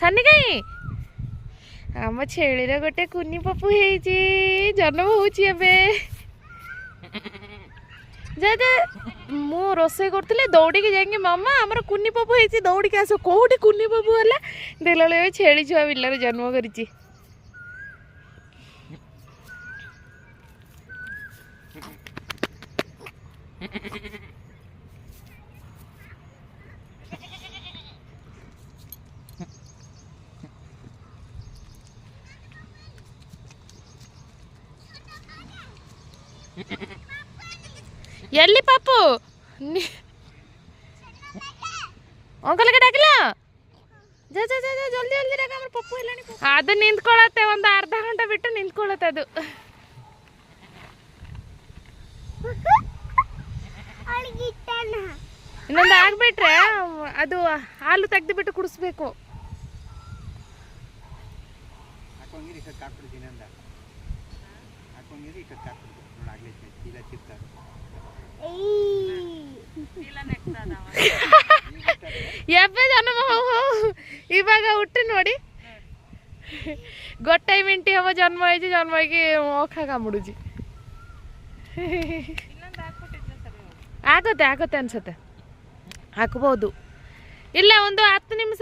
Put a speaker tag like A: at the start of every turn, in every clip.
A: सानी कहीं आम छेली गोटे कुनी पपु है जन्म होची मु रोसे करते दौड़ी जाएंगे मामा आमर कुनी पपु है दौड़ी आस कौटी कुनी पपु है देखला छेली छुआ बिलर जन्म करी ಎಲ್ಲಿ ಪಾಪು ಅಂಕಲ್ ಗೆ ಡಾಕಿಲ್ಲ ಜಾ ಜಾ ಜಾ ಜಲ್ದಿ ಜಲ್ದಿ ಡಾಕ हमर ಪಪ್ಪು ಇಲ್ಲನಿ ಅದು ನಿಂತ್ಕೊಳ್ಳತ್ತೆ ಒಂದು ಅರ್ಧ ಗಂಟೆ ಬಿಟ್ಟು ನಿಂತ್ಕೊಳ್ಳತ್ತೆ ಅದು ಇನ್ನೊಂದು ಆಗ್ಬಿಟ್ರೆ ಅದು ಹಾಲು ತೆಗೆದು ಬಿಟ್ಟು ಕುಡಿಸ್ಬೇಕು ଏବେ ଜନ୍ମ ହଉ ହଉ ಇವಾಗ ಹುಟ್ಟಿ ನೋಡಿ ଗୋଟାଏ ମିନିଟ୍ ହବ ଜନ୍ମ ହେଇଛି ଜନ୍ମ ହେଇକି ଅଖା କାମୁಡುଛି ಆಗತ್ತೆ ಅನ್ಸುತ್ತೆ ಹಾಕಬಹುದು ಇಲ್ಲ ಒಂದು 10 ನಿಮಿಷ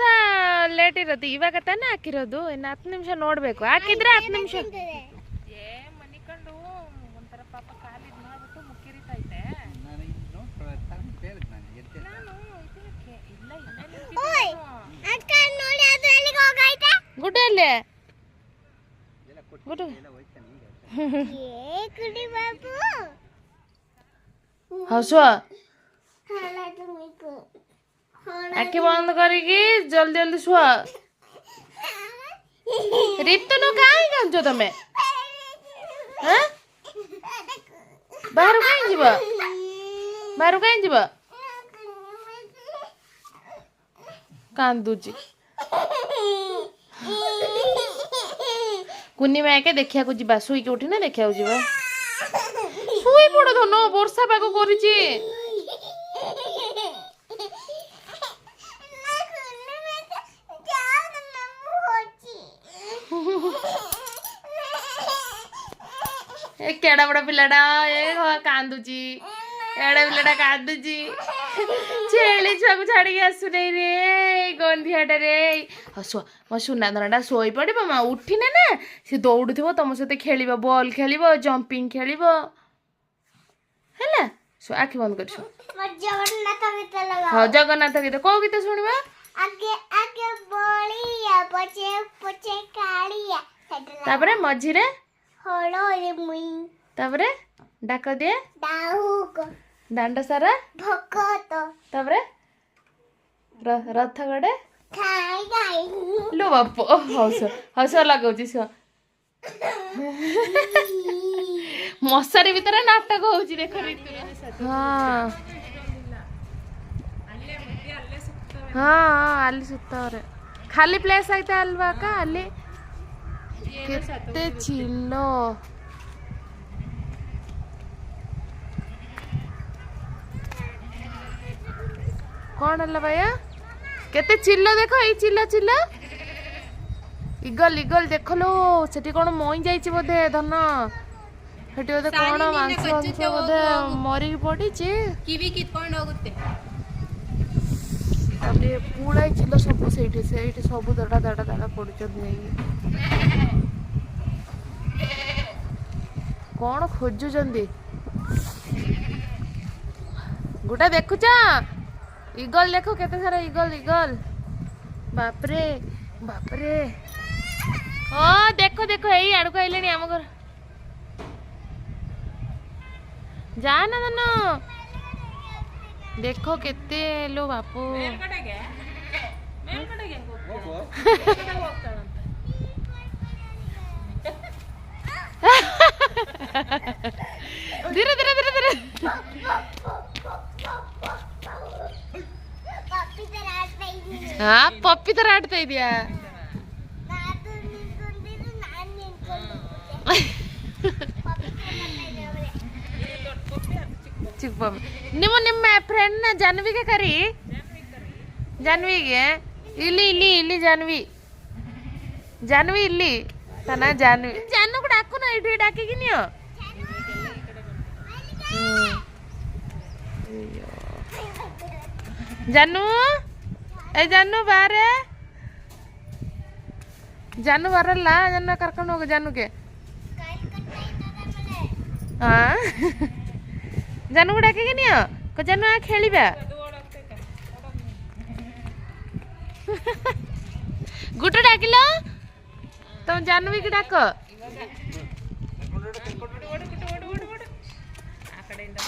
A: ಲೇಟ್ ಇರುತ್ತೆ ಇವಾಗ ತಾನೇ ಹಾಕಿರೋದು ಇನ್ನು 10 ನಿಮಿಷ ನೋಡ್ಬೇಕು ಹಾಕಿದ್ರೆ 10 ನಿಮಿಷ ಗುಡ್ಡಲ್ಲಿ ಗುಡ್ಡ ಹಸುವ आखि बंद करिकी जल्दी जल्दी शुआ रितु कहीं कांचो तमे बाहर कहीं जीव बाहर कहीं जीव कांदुची कुनी मैं के देखिया को जीवा सुई के उठी ना देखिया को जीवा सुई पड़ धन वर्षा पाग करिची केड़ा बड़ा पिलाटा कांदुची एड़ा पिलाटा कांदुची छेली छुआ को छाड़ी आसुने रे गंधियाटा रे हसुआ मो सुना धनटा शोई पड़ब माँ उठिने ना सी दौड़ुव तुम सहित खेल बॉल खेल जंपिंग खेल है आखि बंद कर हाँ जगन्नाथ गीत कौ गीत शुणवा तापरे मझिरे तापरे डाक दिए दांड सारा तापरे रथ गड़े लो बाप हस हस लगुच मशारी भितर नाटक हो देख हाँ हाँ आली सुता खाली प्लेस आईते अलवा का आली केते चिल्लो कौन है भैया केते चिल्लो देखो ये चिल्ला चिल्ला इगल इगल देख लो सेठी कौन मई जाइए बोधे धन सेठी बोधे कौन मांस बोधे मरिक पड़ी पूरा चिल्लो सब से सब दड़ा दड़ा दड़ा पड़ कौन खोजुचंदी गोटा देखुच इगल देखो केते सारा इगल इगल बापरे बापरे ओ देखो देखो यही आड़क आइले आम घर जा ना धन देखो केते लो बापू धीरे धीरे धीरे धीरे हाँ पप्पी तो राट दिया ನಿಮ್ಮ ನಿಮ್ಮ ಫ್ರೆಂಡ್ ನ ಜಾನ್ವಿ ಗೆ ಕರಿ ಜಾನ್ವಿಗೆ ಇಲ್ಲಿ ಇಲ್ಲಿ ಇಲ್ಲಿ ಜಾನ್ವಿ ಜಾನ್ವಿ ಇಲ್ಲಿ ತನ ಜಾನ್ವಿ ಜಾನು ಕೂಡ ಹಾಕುನ ಇಟ್ಟು ಹಾಕಿಗಿ ನೀವು ಜಾನು ಏ ಜಾನು ಬಾರೆ ಜಾನು ಬರಲ್ಲ ಜನ ಕರ್ಕೊಂಡು ಹೋಗು ಜಾನುಗೆ ಹಾಂ ಜಾನು ಕೂಡ ಹಾಕಿಗಿ ನೀವು ಜಾನು ಯಾಕೆ ಹೇಳಿಬ ಗುಟ್ಟು ಡಾಕಿಲ್ಲ ತಮ್ಮ ಜಾನ್ವಿಗೆ ಡಾಕ ಆ ಕಡೆಯಿಂದ